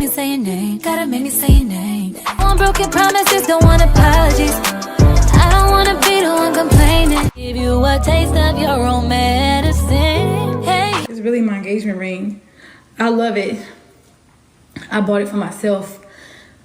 me say your name, gotta make me say your name. Want broken promises, don't want apologies. I don't wanna be the one complaining. Give you a taste of your own medicine. Hey, it's really my engagement ring. I love it. I bought it for myself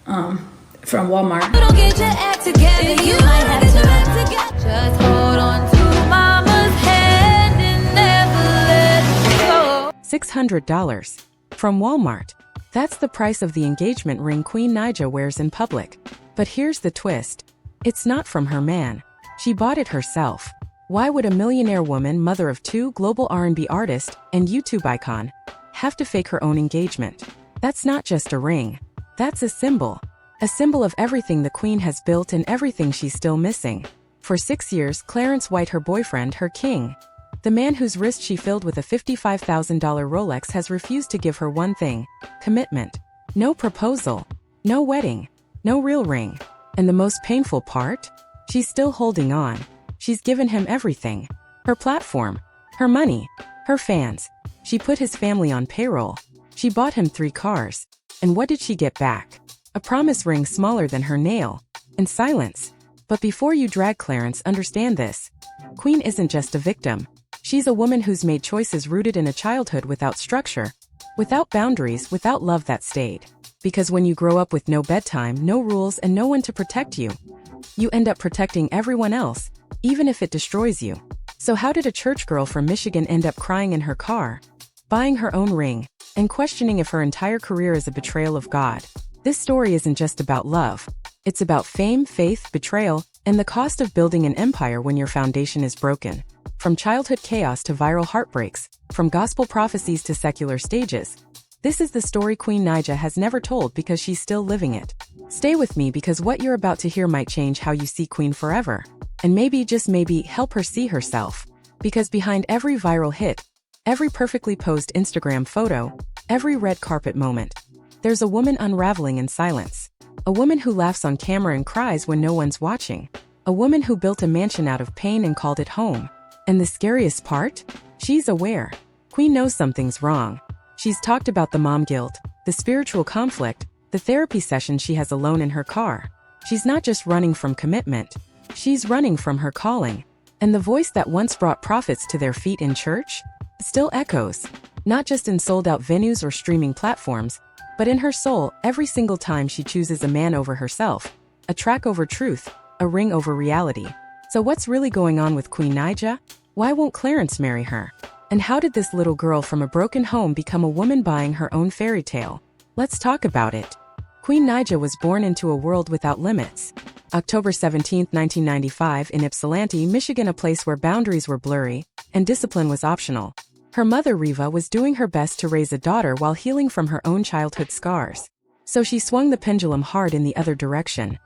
from Walmart. you don't get your act together, you might have to act together. Just hold on to mama's hand and never let go. $600 from Walmart. That's the price of the engagement ring Queen Naija wears in public. But here's the twist. It's not from her man. She bought it herself. Why would a millionaire woman, mother of 2, global R&B artist, and YouTube icon, have to fake her own engagement? That's not just a ring. That's a symbol. A symbol of everything the Queen has built and everything she's still missing. For 6 years, Clarence White, her boyfriend, her king, the man whose wrist she filled with a $55,000 Rolex, has refused to give her one thing: commitment. No proposal. No wedding. No real ring. And the most painful part? She's still holding on. She's given him everything. Her platform. Her money. Her fans. She put his family on payroll. She bought him 3 cars. And what did she get back? A promise ring smaller than her nail. And silence. But before you drag Clarence, understand this. Queen isn't just a victim. She's a woman who's made choices rooted in a childhood without structure, without boundaries, without love that stayed. Because when you grow up with no bedtime, no rules, and no one to protect you, you end up protecting everyone else, even if it destroys you. So how did a church girl from Michigan end up crying in her car, buying her own ring, and questioning if her entire career is a betrayal of God? This story isn't just about love. It's about fame, faith, betrayal, and the cost of building an empire when your foundation is broken. From childhood chaos to viral heartbreaks, from gospel prophecies to secular stages, this is the story Queen Naija has never told because she's still living it. Stay with me, because what you're about to hear might change how you see Queen forever. And maybe, just maybe, help her see herself. Because behind every viral hit, every perfectly posed Instagram photo, every red carpet moment, there's a woman unraveling in silence. A woman who laughs on camera and cries when no one's watching. A woman who built a mansion out of pain and called it home. And the scariest part? She's aware. Queen knows something's wrong. She's talked about the mom guilt, the spiritual conflict, the therapy session she has alone in her car. She's not just running from commitment. She's running from her calling. And the voice that once brought prophets to their feet in church still echoes, not just in sold-out venues or streaming platforms, but in her soul every single time she chooses a man over herself, a track over truth, a ring over reality. So what's really going on with Queen Naija? Why won't Clarence marry her? And how did this little girl from a broken home become a woman buying her own fairy tale? Let's talk about it. Queen Naija was born into a world without limits. October 17, 1995, in Ypsilanti, Michigan, a place where boundaries were blurry and discipline was optional. Her mother, Reva, was doing her best to raise a daughter while healing from her own childhood scars. So she swung the pendulum hard in the other direction.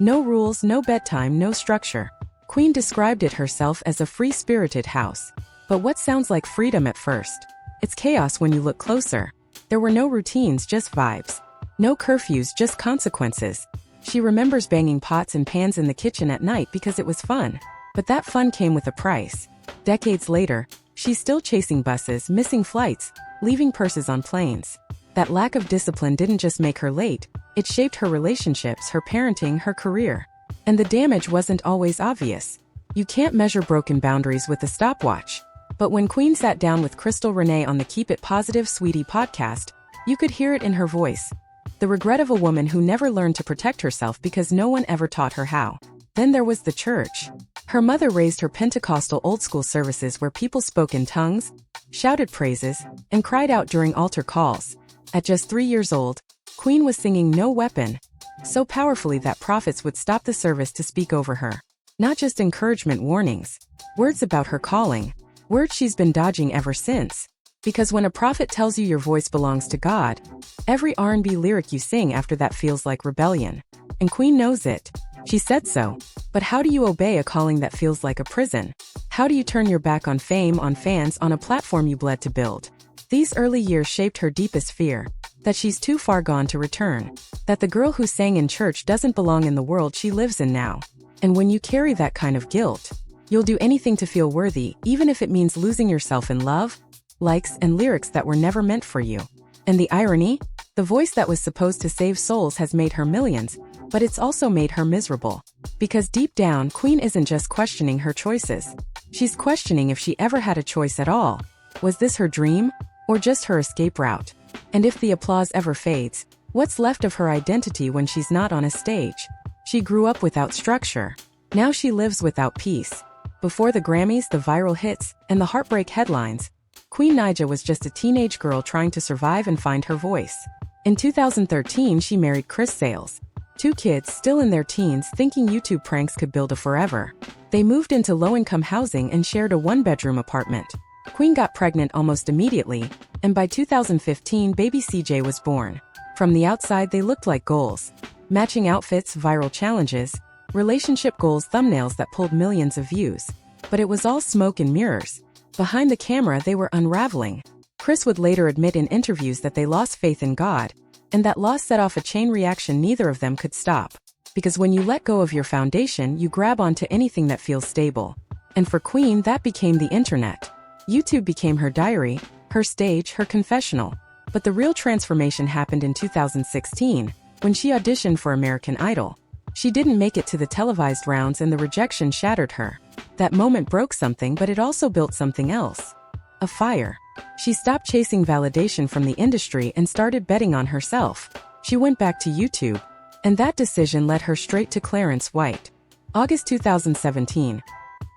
No rules, no bedtime, no structure. Queen described it herself as a free-spirited house. But what sounds like freedom at first? It's chaos when you look closer. There were no routines, just vibes. No curfews, just consequences. She remembers banging pots and pans in the kitchen at night because it was fun. But that fun came with a price. Decades later, she's still chasing buses, missing flights, leaving purses on planes. That lack of discipline didn't just make her late, it shaped her relationships, her parenting, her career. And the damage wasn't always obvious. You can't measure broken boundaries with a stopwatch. But when Queen sat down with Crystal Renee on the Keep It Positive Sweetie podcast, you could hear it in her voice. The regret of a woman who never learned to protect herself because no one ever taught her how. Then there was the church. Her mother raised her Pentecostal old-school services where people spoke in tongues, shouted praises, and cried out during altar calls. At just 3 years old, Queen was singing "No Weapon" so powerfully that prophets would stop the service to speak over her. Not just encouragement, warnings. Words about her calling. Words she's been dodging ever since. Because when a prophet tells you your voice belongs to God, every R&B lyric you sing after that feels like rebellion. And Queen knows it. She said so. But how do you obey a calling that feels like a prison? How do you turn your back on fame, on fans, on a platform you bled to build? These early years shaped her deepest fear. That she's too far gone to return. That the girl who sang in church doesn't belong in the world she lives in now. And when you carry that kind of guilt, you'll do anything to feel worthy, even if it means losing yourself in love, likes, and lyrics that were never meant for you. And the irony? The voice that was supposed to save souls has made her millions, but it's also made her miserable. Because deep down, Queen isn't just questioning her choices. She's questioning if she ever had a choice at all. Was this her dream, or just her escape route? And if the applause ever fades, what's left of her identity when she's not on a stage? She grew up without structure. Now she lives without peace. Before the Grammys, the viral hits, and the heartbreak headlines, Queen Naija was just a teenage girl trying to survive and find her voice. In 2013, she married Chris Sales. 2 kids still in their teens, thinking YouTube pranks could build a forever. They moved into low-income housing and shared a 1-bedroom apartment. Queen got pregnant almost immediately, and by 2015 baby CJ was born. From the outside they looked like goals. Matching outfits, viral challenges, relationship goals, thumbnails that pulled millions of views. But it was all smoke and mirrors. Behind the camera they were unraveling. Chris would later admit in interviews that they lost faith in God, and that loss set off a chain reaction neither of them could stop. Because when you let go of your foundation, you grab onto anything that feels stable. And for Queen, that became the internet. YouTube became her diary, her stage, her confessional. But the real transformation happened in 2016, when she auditioned for American Idol. She didn't make it to the televised rounds and the rejection shattered her. That moment broke something, but it also built something else. A fire. She stopped chasing validation from the industry and started betting on herself. She went back to YouTube, and that decision led her straight to Clarence White. August 2017.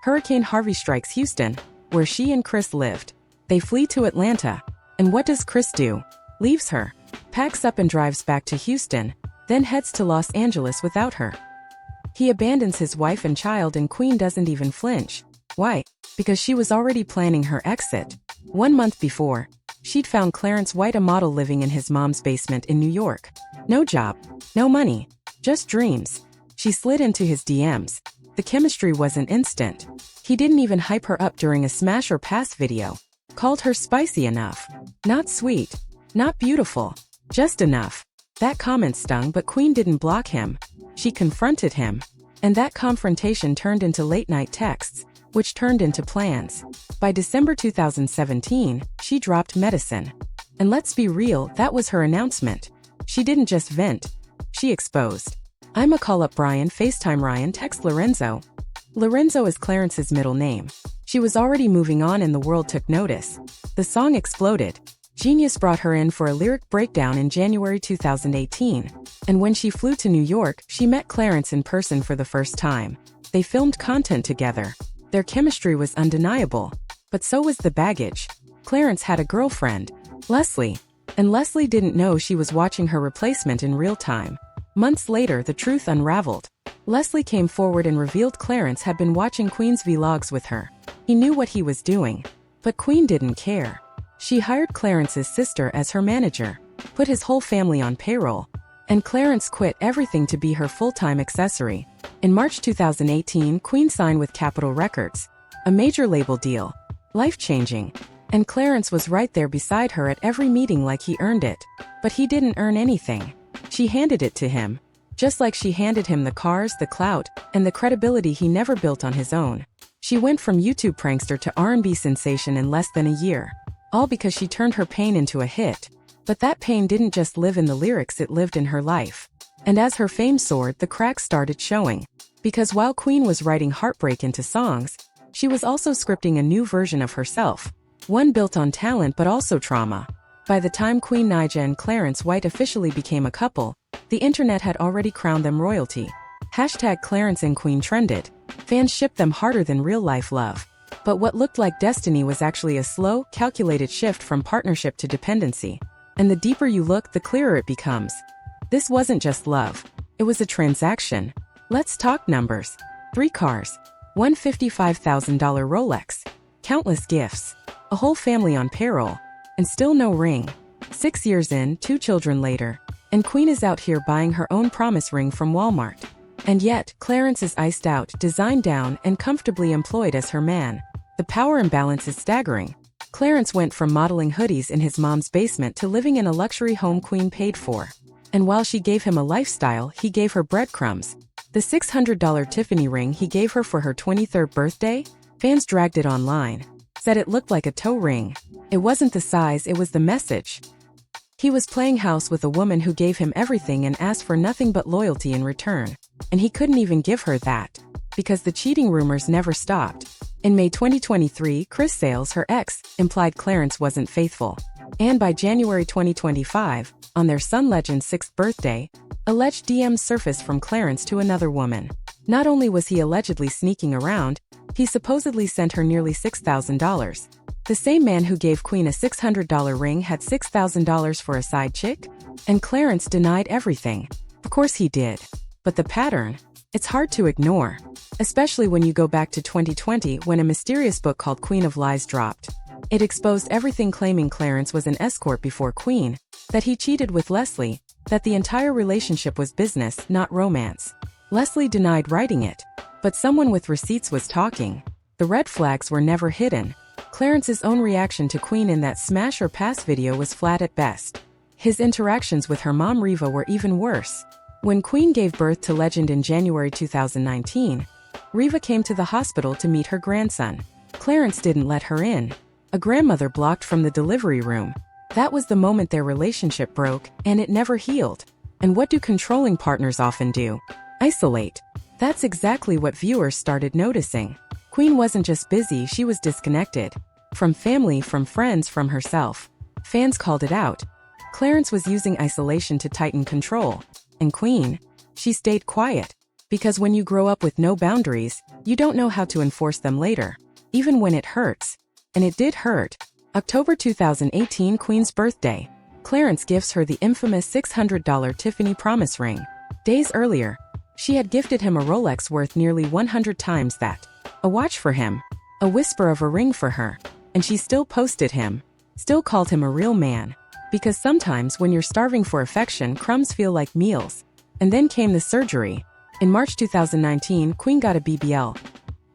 Hurricane Harvey strikes Houston, where she and Chris lived. They flee to Atlanta, and what does Chris do? Leaves her, packs up and drives back to Houston, then heads to Los Angeles without her. He abandons his wife and child, and Queen doesn't even flinch. Why? Because she was already planning her exit. 1 month before, she'd found Clarence White, a model living in his mom's basement in New York. No job, no money, just dreams. She slid into his DMs. The chemistry wasn't instant. He didn't even hype her up during a smash or pass video. Called her spicy enough. Not sweet, not beautiful, just enough. That comment stung, but Queen didn't block him. She confronted him. And that confrontation turned into late-night texts, which turned into plans. By December 2017, she dropped Medicine. And let's be real, that was her announcement. She didn't just vent. She exposed. I'ma call up Brian, FaceTime Ryan, text Lorenzo. Lorenzo is Clarence's middle name. She was already moving on and the world took notice. The song exploded. Genius brought her in for a lyric breakdown in January 2018. And when she flew to New York, she met Clarence in person for the first time. They filmed content together. Their chemistry was undeniable. But so was the baggage. Clarence had a girlfriend, Leslie. And Leslie didn't know she was watching her replacement in real time. Months later, the truth unraveled. Leslie came forward and revealed Clarence had been watching Queen's vlogs with her. He knew what he was doing. But Queen didn't care. She hired Clarence's sister as her manager, put his whole family on payroll, and Clarence quit everything to be her full-time accessory. In March 2018, Queen signed with Capitol Records, a major label deal. Life-changing. And Clarence was right there beside her at every meeting like he earned it. But he didn't earn anything. She handed it to him. Just like she handed him the cars, the clout, and the credibility he never built on his own. She went from YouTube prankster to R&B sensation in less than a year. All because she turned her pain into a hit. But that pain didn't just live in the lyrics, it lived in her life. And as her fame soared, the cracks started showing. Because while Queen was writing heartbreak into songs, she was also scripting a new version of herself. One built on talent but also trauma. By the time Queen Naija and Clarence White officially became a couple, the internet had already crowned them royalty. #Clarence and Queen trended. Fans shipped them harder than real-life love. But what looked like destiny was actually a slow, calculated shift from partnership to dependency. And the deeper you look, the clearer it becomes. This wasn't just love. It was a transaction. Let's talk numbers. 3 cars. One $55,000 Rolex. Countless gifts. A whole family on payroll. And still no ring. 6 years in, 2 children later. And Queen is out here buying her own promise ring from Walmart. And yet, Clarence is iced out, designed down, and comfortably employed as her man. The power imbalance is staggering. Clarence went from modeling hoodies in his mom's basement to living in a luxury home Queen paid for. And while she gave him a lifestyle, he gave her breadcrumbs. The $600 Tiffany ring he gave her for her 23rd birthday? Fans dragged it online. Said it looked like a toe ring. It wasn't the size, it was the message. He was playing house with a woman who gave him everything and asked for nothing but loyalty in return. And he couldn't even give her that, because the cheating rumors never stopped. In May 2023, Chris Sales, her ex, implied Clarence wasn't faithful. And by January 2025, on their son Legend's 6th birthday, alleged DMs surfaced from Clarence to another woman. Not only was he allegedly sneaking around, he supposedly sent her nearly $6,000. The same man who gave Queen a $600 ring had $6,000 for a side chick? And Clarence denied everything. Of course he did. But the pattern? It's hard to ignore. Especially when you go back to 2020 when a mysterious book called Queen of Lies dropped. It exposed everything, claiming Clarence was an escort before Queen, that he cheated with Leslie, that the entire relationship was business, not romance. Leslie denied writing it. But someone with receipts was talking. The red flags were never hidden. Clarence's own reaction to Queen in that smash or pass video was flat at best. His interactions with her mom Reva were even worse. When Queen gave birth to Legend in January 2019, Reva came to the hospital to meet her grandson. Clarence didn't let her in. A grandmother blocked from the delivery room. That was the moment their relationship broke, and it never healed. And what do controlling partners often do? Isolate. That's exactly what viewers started noticing. Queen wasn't just busy, she was disconnected. From family, from friends, from herself. Fans called it out. Clarence was using isolation to tighten control. And Queen? She stayed quiet. Because when you grow up with no boundaries, you don't know how to enforce them later. Even when it hurts. And it did hurt. October 2018, Queen's birthday. Clarence gifts her the infamous $600 Tiffany promise ring. Days earlier, she had gifted him a Rolex worth nearly 100 times that. A watch for him. A whisper of a ring for her. And she still posted him. Still called him a real man. Because sometimes when you're starving for affection, crumbs feel like meals. And then came the surgery. In March 2019, Queen got a BBL.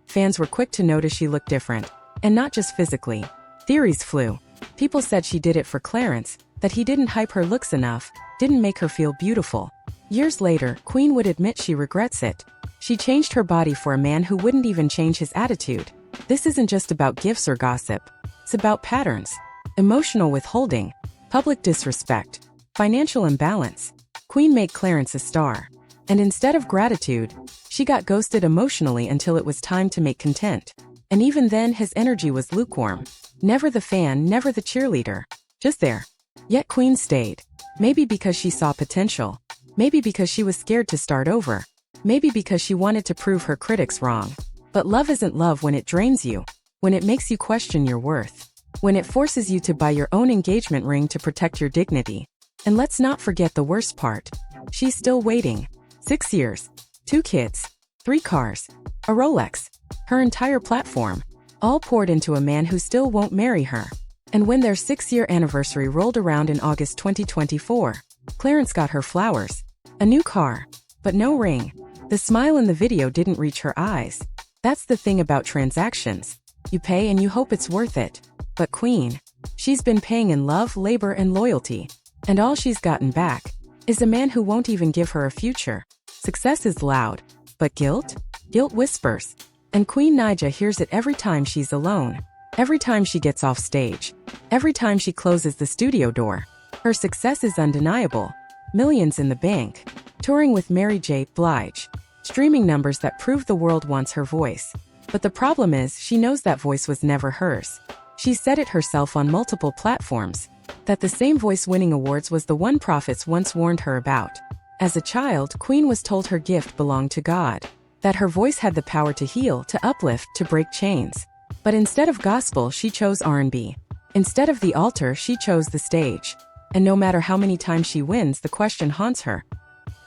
Fans were quick to notice she looked different. And not just physically. Theories flew. People said she did it for Clarence, that he didn't hype her looks enough, didn't make her feel beautiful. Years later, Queen would admit she regrets it. She changed her body for a man who wouldn't even change his attitude. This isn't just about gifts or gossip. It's about patterns. Emotional withholding. Public disrespect. Financial imbalance. Queen made Clarence a star. And instead of gratitude, she got ghosted emotionally until it was time to make content. And even then, his energy was lukewarm. Never the fan, never the cheerleader. Just there. Yet Queen stayed. Maybe because she saw potential. Maybe because she was scared to start over. Maybe because she wanted to prove her critics wrong. But love isn't love when it drains you. When it makes you question your worth. When it forces you to buy your own engagement ring to protect your dignity. And let's not forget the worst part. She's still waiting. 6 years. 2 kids. 3 cars. A Rolex. Her entire platform. All poured into a man who still won't marry her. And when their 6-year anniversary rolled around in August 2024, Clarence got her flowers. A new car. But no ring. The smile in the video didn't reach her eyes. That's the thing about transactions. You pay and you hope it's worth it. But Queen, she's been paying in love, labor, and loyalty. And all she's gotten back is a man who won't even give her a future. Success is loud. But guilt? Guilt whispers. And Queen Naija hears it every time she's alone. Every time she gets off stage. Every time she closes the studio door. Her success is undeniable. Millions in the bank. Touring with Mary J. Blige. Streaming numbers that prove the world wants her voice. But the problem is, she knows that voice was never hers. She said it herself on multiple platforms. That the same voice winning awards was the one prophets once warned her about. As a child, Queen was told her gift belonged to God. That her voice had the power to heal, to uplift, to break chains. But instead of gospel, she chose R&B. Instead of the altar, she chose the stage. And no matter how many times she wins, the question haunts her.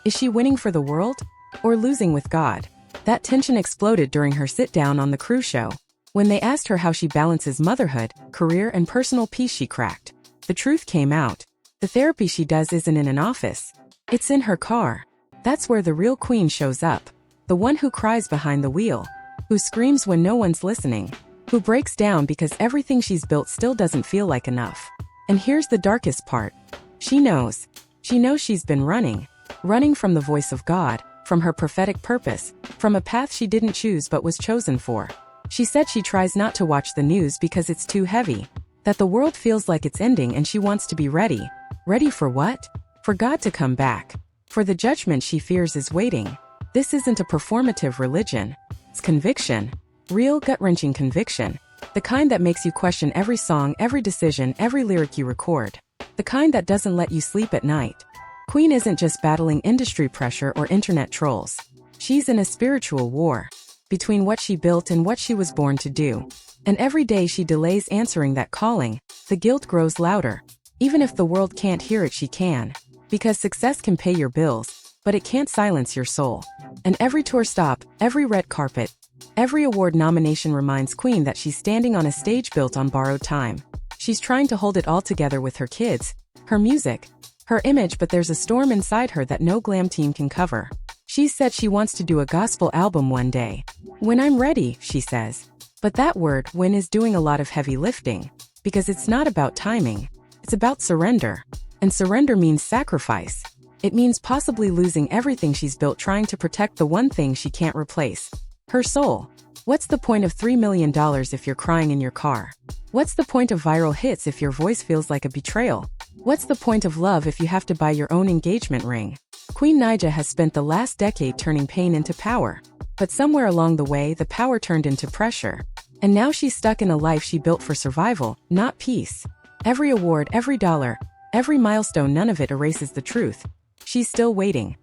Is she winning for the world? Or losing with God? That tension exploded during her sit-down on the cruise show. When they asked her how she balances motherhood, career, and personal peace, she cracked. The truth came out. The therapy she does isn't in an office. It's in her car. That's where the real Queen shows up. The one who cries behind the wheel. Who screams when no one's listening. Who breaks down because everything she's built still doesn't feel like enough. And here's the darkest part. She knows. She knows she's been running. Running from the voice of God, from her prophetic purpose, from a path she didn't choose but was chosen for. She said she tries not to watch the news because it's too heavy. That the world feels like it's ending and she wants to be ready. Ready for what? For God to come back. For the judgment she fears is waiting. This isn't a performative religion. It's conviction. Real gut-wrenching conviction. The kind that makes you question every song, every decision, every lyric you record. The kind that doesn't let you sleep at night. Queen isn't just battling industry pressure or internet trolls. She's in a spiritual war. Between what she built and what she was born to do. And every day she delays answering that calling, the guilt grows louder. Even if the world can't hear it, she can. Because success can pay your bills, but it can't silence your soul. And every tour stop, every red carpet, every award nomination reminds Queen that she's standing on a stage built on borrowed time. She's trying to hold it all together with her kids, her music, her image, but there's a storm inside her that no glam team can cover. She said she wants to do a gospel album one day. When I'm ready, she says. But that word, when, is doing a lot of heavy lifting. Because it's not about timing. It's about surrender. And surrender means sacrifice. It means possibly losing everything she's built trying to protect the one thing she can't replace. Her soul. What's the point of $3 million if you're crying in your car? What's the point of viral hits if your voice feels like a betrayal? What's the point of love if you have to buy your own engagement ring? Queen Naija has spent the last decade turning pain into power. But somewhere along the way, the power turned into pressure. And now she's stuck in a life she built for survival, not peace. Every award, every dollar, every milestone, none of it erases the truth. She's still waiting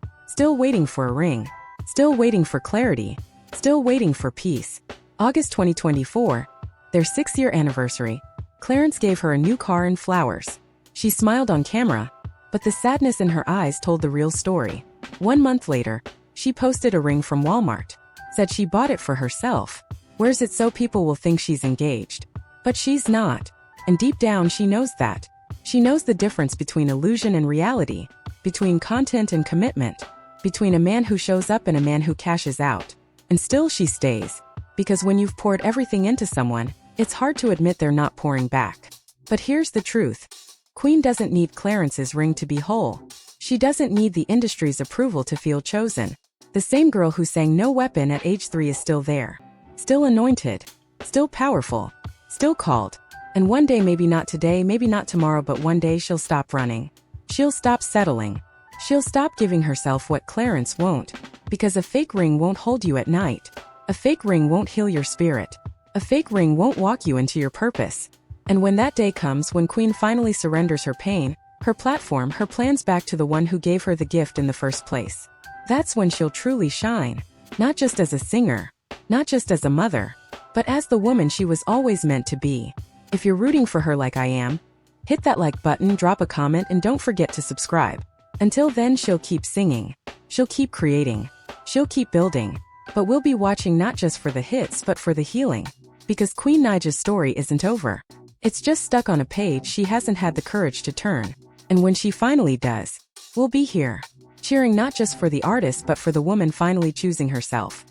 for a ring, still waiting for clarity, still waiting for peace. August 2024, their 6-year anniversary. Clarence gave her a new car and flowers. She smiled on camera, but the sadness in her eyes told the real story. 1 month later, she posted a ring from Walmart. Said she bought it for herself. Wears it so people will think she's engaged. But she's not. And deep down she knows that. She knows the difference between illusion and reality. Between content and commitment. Between a man who shows up and a man who cashes out. And still she stays. Because when you've poured everything into someone, it's hard to admit they're not pouring back. But here's the truth. Queen doesn't need Clarence's ring to be whole. She doesn't need the industry's approval to feel chosen. The same girl who sang No Weapon at age 3 is still there. Still anointed. Still powerful. Still called. And one day, maybe not today, maybe not tomorrow, but one day she'll stop running. She'll stop settling. She'll stop giving herself what Clarence won't. Because a fake ring won't hold you at night. A fake ring won't heal your spirit. A fake ring won't walk you into your purpose. And when that day comes, when Queen finally surrenders her pain, her platform, her plans back to the one who gave her the gift in the first place, that's when she'll truly shine. Not just as a singer, not just as a mother, but as the woman she was always meant to be. If you're rooting for her like I am, hit that like button, drop a comment, and don't forget to subscribe. Until then, she'll keep singing. She'll keep creating. She'll keep building. But we'll be watching not just for the hits but for the healing. Because Queen Naija's story isn't over. It's just stuck on a page she hasn't had the courage to turn. And when she finally does, we'll be here. Cheering not just for the artist but for the woman finally choosing herself.